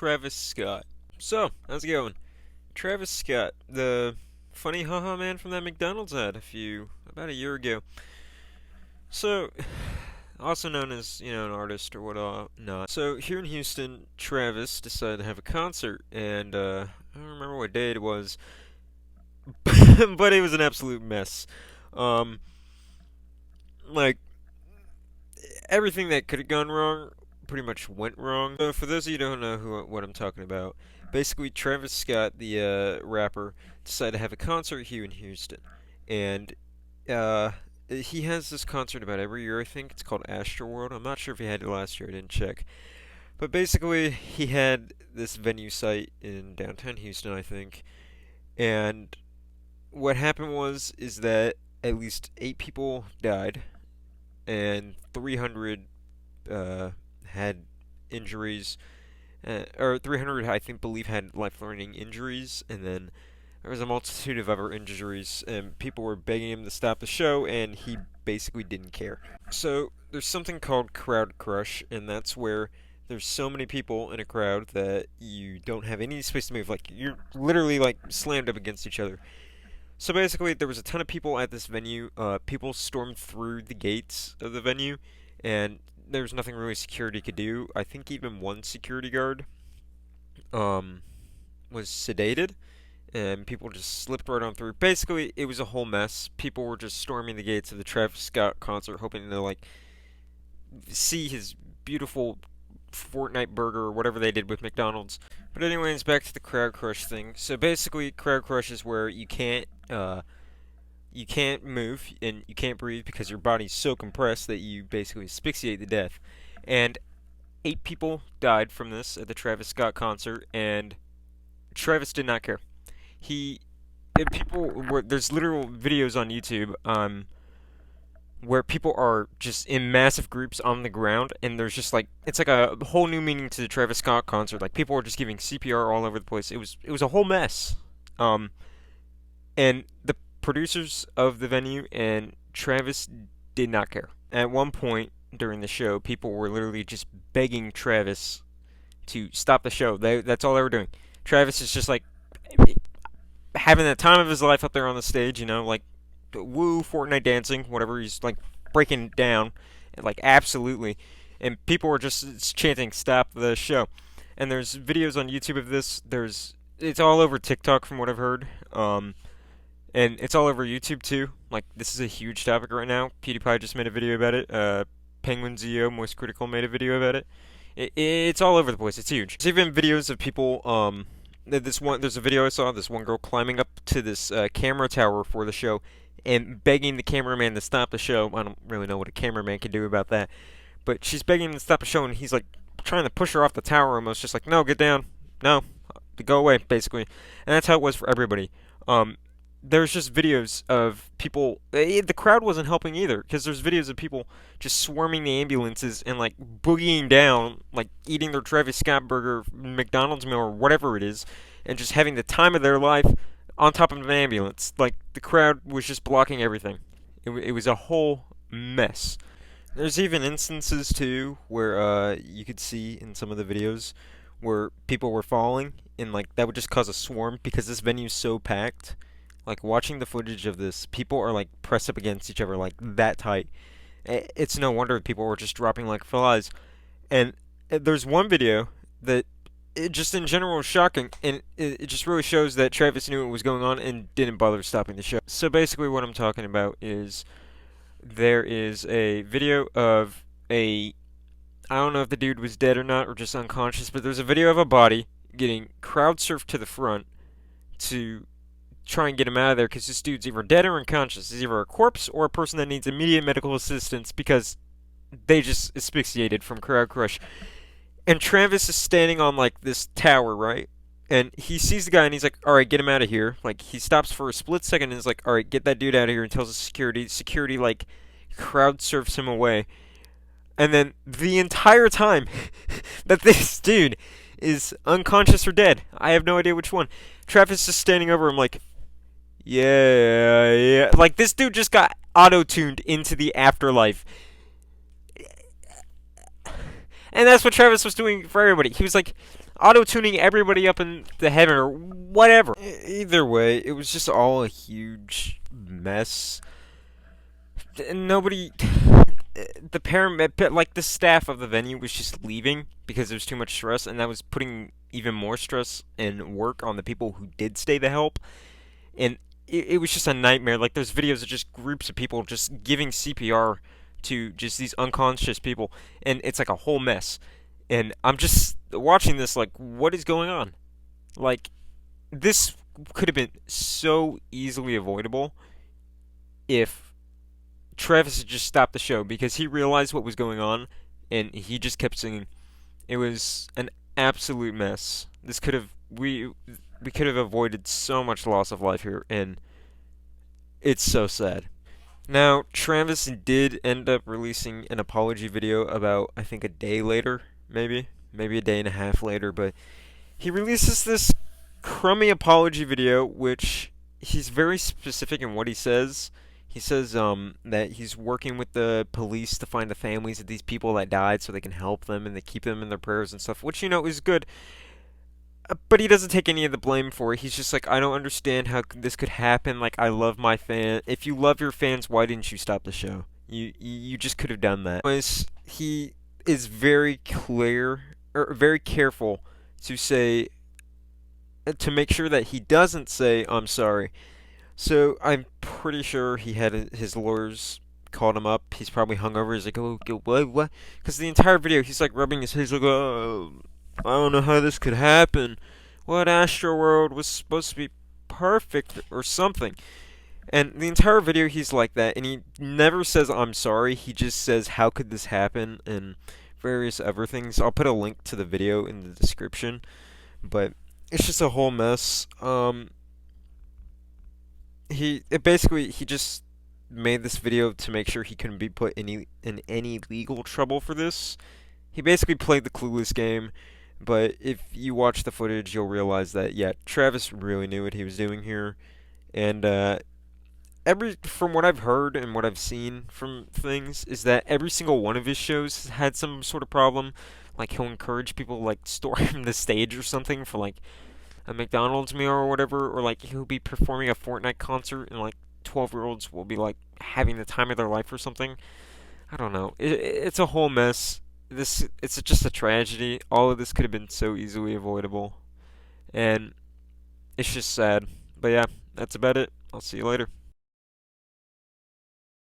Travis Scott. So, how's it going? Travis Scott, the funny haha man from that McDonald's ad about a year ago. So, also known as, an artist or whatnot. So, here in Houston, Travis decided to have a concert, and, I don't remember what day it was, but it was an absolute mess. Um, like, everything that could have gone wrong pretty much went wrong. So for those of you who don't know what I'm talking about, basically Travis Scott, the rapper, decided to have a concert here in Houston, and uh, he has this concert about every year. I think it's called Astroworld. I'm not sure if he had it last year. I didn't check. But basically, he had this venue site in downtown Houston, I think, and what happened is that at least 8 people died and 300 had injuries, or 300 I think believe had life-threatening injuries, and then there was a multitude of other injuries, and people were begging him to stop the show, and he basically didn't care. So there's something called crowd crush, and that's where there's so many people in a crowd that you don't have any space to move. Like you're literally like slammed up against each other. So basically, there was a ton of people at this venue. People stormed through the gates of the venue, and there was nothing really security could do. I think even one security guard um, was sedated, and people just slipped right on through. Basically, it was a whole mess. People were just storming the gates of the Travis Scott concert, hoping to like see his beautiful Fortnite burger or whatever they did with McDonald's. But anyways, back to the crowd crush thing. So basically, crowd crush is where you can't move and you can't breathe because your body's so compressed that you basically asphyxiate to death. And 8 people died from this at the Travis Scott concert, and Travis did not care. He, there's literal videos on YouTube, where people are just in massive groups on the ground, and there's just like it's like a whole new meaning to the Travis Scott concert. Like people were just giving CPR all over the place. It was a whole mess. And the producers of the venue and Travis did not care. At one point during the show, people were literally just begging Travis to stop the show. That's all they were doing. Travis is just like having the time of his life up there on the stage, like woo Fortnite dancing, whatever. He's like breaking down, like absolutely, and people were just chanting "Stop the show." And there's videos on YouTube of this. It's all over TikTok from what I've heard. And it's all over YouTube too. Like this is a huge topic right now. PewDiePie just made a video about it. Penguin ZO, Moist Critical made a video about it. It's all over the place. It's huge. There's even videos of people. There's a video I saw. This one girl climbing up to this camera tower for the show, and begging the cameraman to stop the show. I don't really know what a cameraman can do about that, but she's begging him to stop the show, and he's like trying to push her off the tower almost, just like, no, get down, no, go away, basically. And that's how it was for everybody. There's just videos of people. The crowd wasn't helping either, because there's videos of people just swarming the ambulances and like boogieing down, like eating their Travis Scott burger, McDonald's meal, or whatever it is, and just having the time of their life on top of an ambulance. Like the crowd was just blocking everything. It was a whole mess. There's even instances too where you could see in some of the videos where people were falling, and like that would just cause a swarm because this venue's so packed. Like watching the footage of this, people are like pressed up against each other like that tight. It's no wonder people were just dropping like flies. And there's one video that it just in general was shocking, and it just really shows that Travis knew what was going on and didn't bother stopping the show. So basically what I'm talking about is there is a video of I don't know if the dude was dead or not or just unconscious, but there's a video of a body getting crowd surfed to the front to try and get him out of there because this dude's either dead or unconscious. He's either a corpse or a person that needs immediate medical assistance because they just asphyxiated from crowd crush. And Travis is standing on like this tower, right? And he sees the guy and he's like, "All right, get him out of here." Like he stops for a split second and is like, "All right, get that dude out of here," and tells the security. Security like crowd surfs him away. And then the entire time that this dude is unconscious or dead, I have no idea which one, Travis is standing over him like, yeah, yeah. Like, this dude just got auto-tuned into the afterlife. And that's what Travis was doing for everybody. He was like, auto-tuning everybody up into heaven or whatever. Either way, it was just all a huge mess. Nobody, the paramedic, like the staff of the venue was just leaving because there was too much stress, and that was putting even more stress and work on the people who did stay to help. And it was just a nightmare. Like there's videos of just groups of people just giving CPR to just these unconscious people, and it's like a whole mess. And I'm just watching this like, what is going on? Like, this could have been so easily avoidable if Travis had just stopped the show because he realized what was going on and he just kept singing. It was an absolute mess. This could have we could have avoided so much loss of life here, and it's so sad. Now, Travis did end up releasing an apology video about, I think, a day later, maybe a day and a half later, but he releases this crummy apology video, which he's very specific in what he says. He says that he's working with the police to find the families of these people that died so they can help them and they keep them in their prayers and stuff, which, is good. But he doesn't take any of the blame for it. He's just like, I don't understand how this could happen. Like, I love my fan. If you love your fans, why didn't you stop the show? You just could have done that. He is very clear, or very careful to say, to make sure that he doesn't say, I'm sorry. So I'm pretty sure he had his lawyers called him up. He's probably hungover. He's like, oh, what? Because the entire video, he's like rubbing his face like, oh, I don't know how this could happen. What Astroworld was supposed to be perfect or something. And the entire video, he's like that, and he never says I'm sorry. He just says, how could this happen, and various other things. I'll put a link to the video in the description, but it's just a whole mess. He just made this video to make sure he couldn't be put in any legal trouble for this. He basically played the clueless game, but if you watch the footage, you'll realize that, yeah, Travis really knew what he was doing here. And from what I've heard and what I've seen from things, is that every single one of his shows has had some sort of problem. Like, he'll encourage people to, like, storm the stage or something for, like, a McDonald's meal or whatever, or, like, he'll be performing a Fortnite concert and, like, 12-year-olds will be, like, having the time of their life or something. I don't know. It's a whole mess. It's just a tragedy. All of this could have been so easily avoidable. And it's just sad. But yeah, that's about it. I'll see you later.